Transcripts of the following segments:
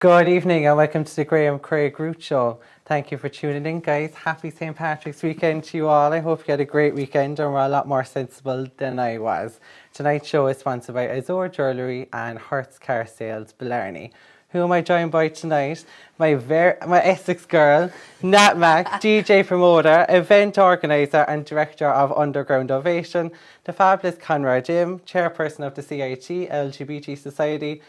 Good evening and welcome to the Graham Craig Ruth Show. Thank you for tuning in, guys. Happy St. Patrick's weekend to you all. I hope you had a great weekend and were a lot more sensible than I was. Tonight's show is sponsored by Azure Jewellery and Hertz Car Sales, Blarney. Who am I joined by tonight? My Essex girl, NATMAC, DJ promoter, event organiser and director of Underground Ovation, the fabulous Konrad, chairperson of the CIT LGBT Society.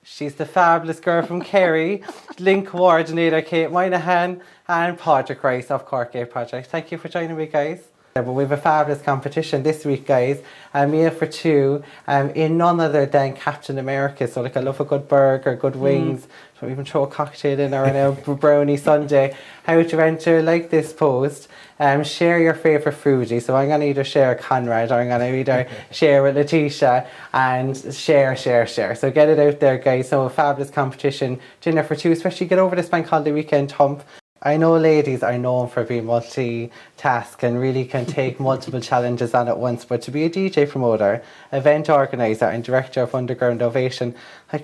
She's the fabulous girl from Kerry, link coordinator Kate Moynihan, and Pádraig Rice of Cork Gay Project. Thank you for joining me, guys. But we have a fabulous competition this week, guys. A meal for two in none other than Captain America. So, I love a good burger, good wings. So even throw a cocktail in or a brownie sundae. How to enter like this post. Share your favourite foodie. So I'm going to either share Konrad or I'm going to either share with Letitia and share. So get it out there, guys. So a fabulous competition. Dinner for two, especially get over this bank holiday weekend hump. I know ladies are known for being multitask and really can take multiple challenges on at once, but to be a DJ promoter, event organiser and director of Underground Ovation,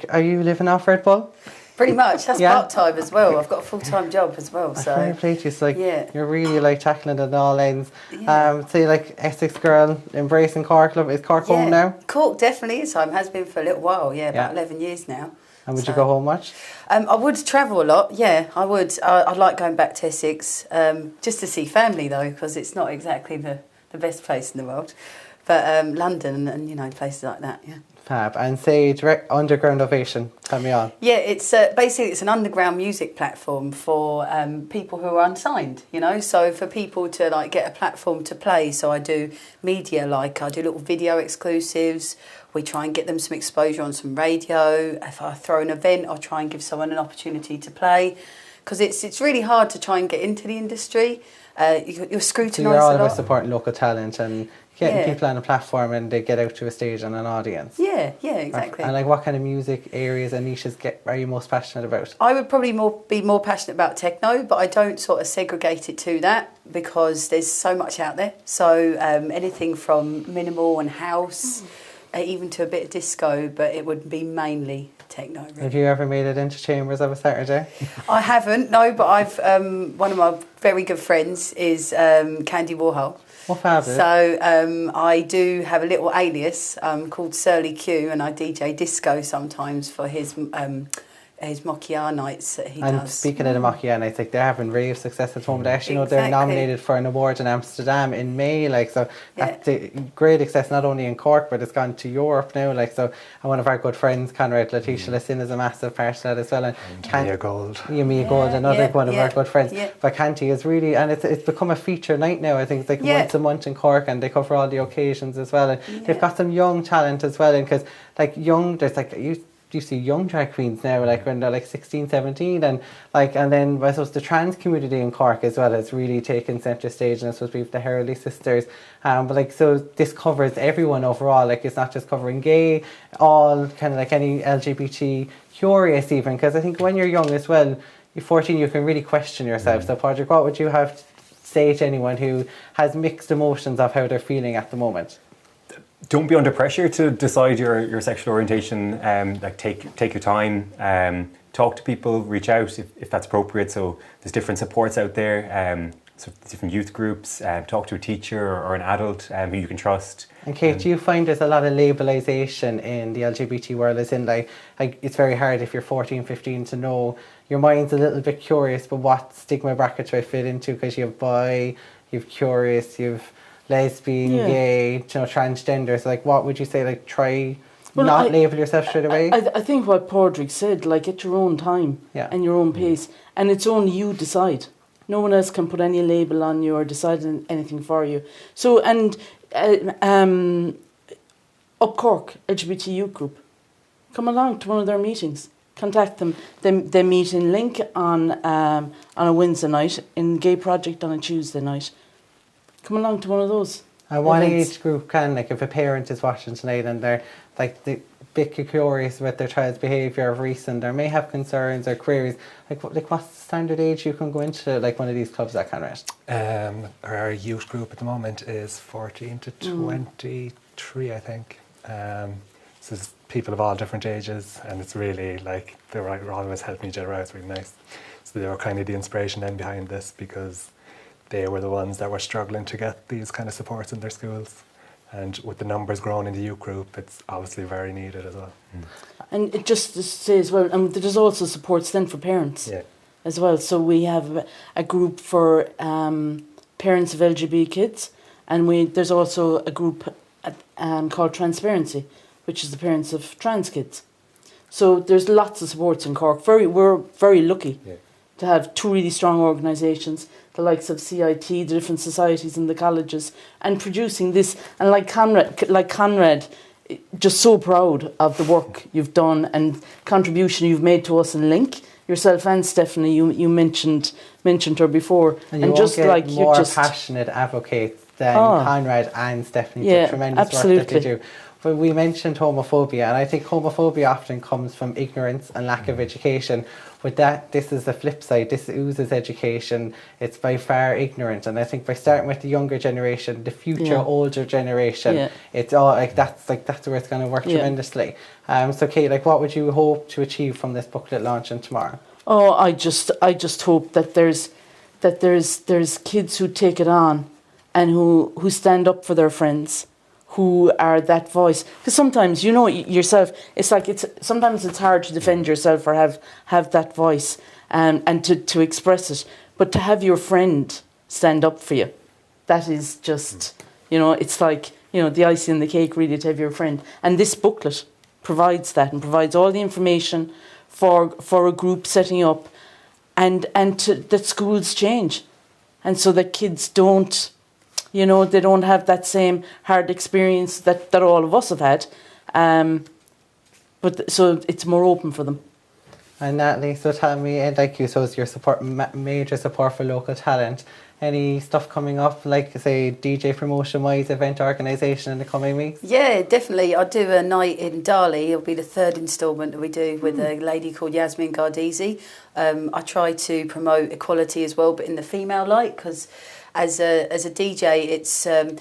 are you living off Red Bull? Pretty much. That's part-time as well. I've got a full-time job as well. So fair play to you. You're really tackling it at all ends. Yeah. So you're Essex girl, embracing Cork. Is Cork home now? Cork definitely is home. Has been for a little while. About 11 years now. And would you go home much? I would travel a lot, I would. I'd like going back to Essex, just to see family though, because it's not exactly the best place in the world. But London and, places like that, Fab. And say direct Underground Ovation, tell me on. Yeah, it's basically it's an underground music platform for people who are unsigned, so for people to get a platform to play. So I do media, I do little video exclusives. We try and get them some exposure on some radio. If I throw an event, I'll try and give someone an opportunity to play. Because it's really hard to try and get into the industry. You're scrutinised so you're all a lot. about supporting local talent and getting people on a platform and they get out to a stage and an audience. Yeah, exactly. And what kind of music areas and niches are you most passionate about? I would probably be more passionate about techno, but I don't sort of segregate it to that because there's so much out there. So anything from minimal and house... even to a bit of disco, but it would be mainly techno. Really. Have you ever made it into Chambers of a Saturday? I haven't, no, but I've one of my very good friends is Candy Warhol. What fabulous. So I do have a little alias called Surly Q, and I DJ disco sometimes for his Mokia nights that he does. And speaking of the Mokia nights, they're having rave success at home. They actually know they're nominated for an award in Amsterdam in May. That's a great success not only in Cork, but it's gone to Europe now. And one of our good friends, Konrad, Letitia Lissin, is a massive part of that as well. And Mia Gold. Mia Gold, another one of our good friends. Yeah. But Canty is really, and it's become a feature night now. I think it's once a month in Cork, and they cover all the occasions as well. And they've got some young talent as well. And because there's you see young drag queens now, when they're 16, 17, and then I suppose the trans community in Cork as well has really taken centre stage, and I suppose we've the Hurley sisters, so this covers everyone overall. It's not just covering gay, all kind of any LGBT curious even, because I think when you're young as well, you're 14, you can really question yourself. So Pádraig, what would you have to say to anyone who has mixed emotions of how they're feeling at the moment? Don't be under pressure to decide your sexual orientation. Take your time. Talk to people. Reach out if that's appropriate. So there's different supports out there. Different youth groups. Talk to a teacher or an adult who you can trust. And Kate, do you find there's a lot of labellisation in the LGBT world? As in, it's very hard if you're 14, 15 to know. Your mind's a little bit curious, but what stigma bracket do I fit into? Because you have bi, you have curious, you have lesbian, gay, transgender. So what would you say, try label yourself straight away? I think what Pádraig said, at your own time and your own pace, and it's only you decide. No one else can put any label on you or decide anything for you. So, and Up Cork, LGBT youth group, come along to one of their meetings. Contact them. They meet in Link on a Wednesday night, in Gay Project on a Tuesday night. Come along to one of those. And one age group can, if a parent is watching tonight and they're the bit curious about their child's behaviour of recent, or may have concerns or queries, what's the standard age you can go into one of these clubs at Konrad? Our youth group at the moment is 14 to 23, I think. So people of all different ages, and it's really like they were always helping each other out. It's really nice. So they were kind of the inspiration then behind this, because they were the ones that were struggling to get these kind of supports in their schools. And with the numbers growing in the youth group, it's obviously very needed as well. And it just to say as well, and there's also supports then for parents as well. So we have a group for parents of LGBT kids, and there's also a group called Transparency, which is the parents of trans kids. So there's lots of supports in Cork. We're very lucky to have two really strong organisations, the likes of CIT, the different societies in the colleges, and producing this. And like Konrad, just so proud of the work you've done and contribution you've made to us in Link. Yourself and Stephanie, you mentioned her before, and just like more passionate advocates than Konrad and Stephanie. The tremendous work that they do. But we mentioned homophobia, and I think homophobia often comes from ignorance and lack of education. With that, this is the flip side. This oozes education. It's by far ignorant, and I think by starting with the younger generation, the future older generation, it's all that's where it's going to work tremendously. So, Kate, like, what would you hope to achieve from this booklet launching tomorrow? Oh, I just hope that there's kids who take it on, and who stand up for their friends, who are that voice. Because sometimes, yourself, it's like sometimes it's hard to defend yourself or have that voice and to express it. But to have your friend stand up for you, that is just, it's like, the icing on the cake, really, to have your friend. And this booklet provides that, and provides all the information for a group setting up, and that schools change. And so that kids don't, they don't have that same hard experience that all of us have had. But so it's more open for them. And Natalie, so tell me, and like you, so is your major support for local talent. Any stuff coming up, like say DJ promotion-wise, event organisation in the coming weeks? Yeah, definitely. I'll do a night in Dali. It'll be the third instalment that we do with a lady called Yasmin Gardizi. I try to promote equality as well, but in the female light, because as a DJ, it's a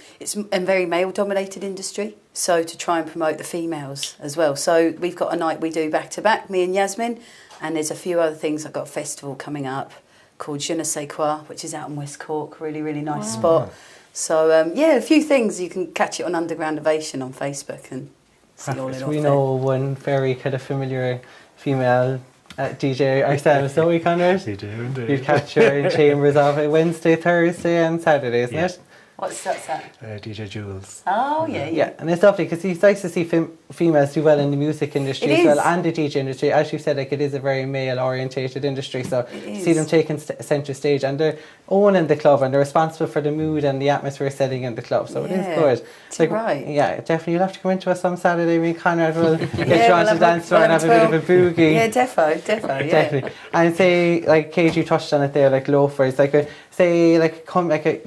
very male-dominated industry. So to try and promote the females as well. So we've got a night we do back-to-back, me and Yasmin, and there's a few other things. I've got a festival coming up called Je ne sais quoi, which is out in West Cork, really, really nice spot. So, a few things. You can catch it on Underground Ovation on Facebook and see all it. We know one very kind of familiar female DJ ourselves, don't we, Konrad? We do, indeed. You'd catch her in Chambers of Wednesday, Thursday and Saturday, isn't it? What's that? DJ Jules. Oh, yeah. Yeah, and it's lovely because it's nice to see females do well in the music industry as well, and the DJ industry. As you said, like, it is a very male-orientated industry, so see them taking centre stage, and they're owning the club, and they're responsible for the mood and the atmosphere setting in the club, so it is good. Like, right. Yeah, definitely. You'll have to come into us some Saturday. Me and Konrad will get you on to the dance floor and have a bit of a boogie. Yeah, defo, definitely. And say, like Kate, you touched on it there, like loafers, like a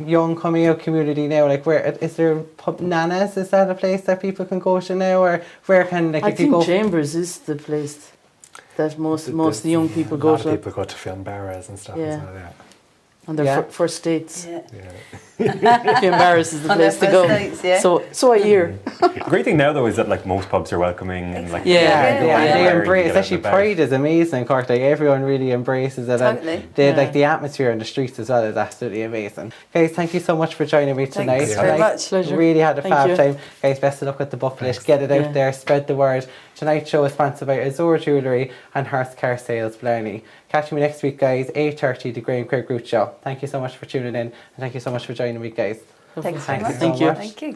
young coming out community now, like where is there Nanas? Is that a place that people can go to now, or where can I think Chambers is the place that most of the young people go to. A lot of people go to film barras and stuff as well, on their first dates. Yeah. Film barras is the place to go. Dates, So I hear. The great thing now, though, is that like most pubs are welcoming and like they embrace. Especially Pride is amazing in Cork. Like everyone really embraces it. Totally. And like the atmosphere on the streets as well is absolutely amazing. Guys, thank you so much for joining me tonight. Thanks very much. Pleasure. Really had a fab time. Guys, best of luck with the booklet. Get it out there. Spread the word. Tonight's show is sponsored by Azure Jewellery and Hearst Car Sales, Blarney. Catch me next week, guys, 8:30, the Graham Craig Ruth Show. Thank you so much for tuning in, and thank you so much for joining me, guys. Thanks so much. Thank you.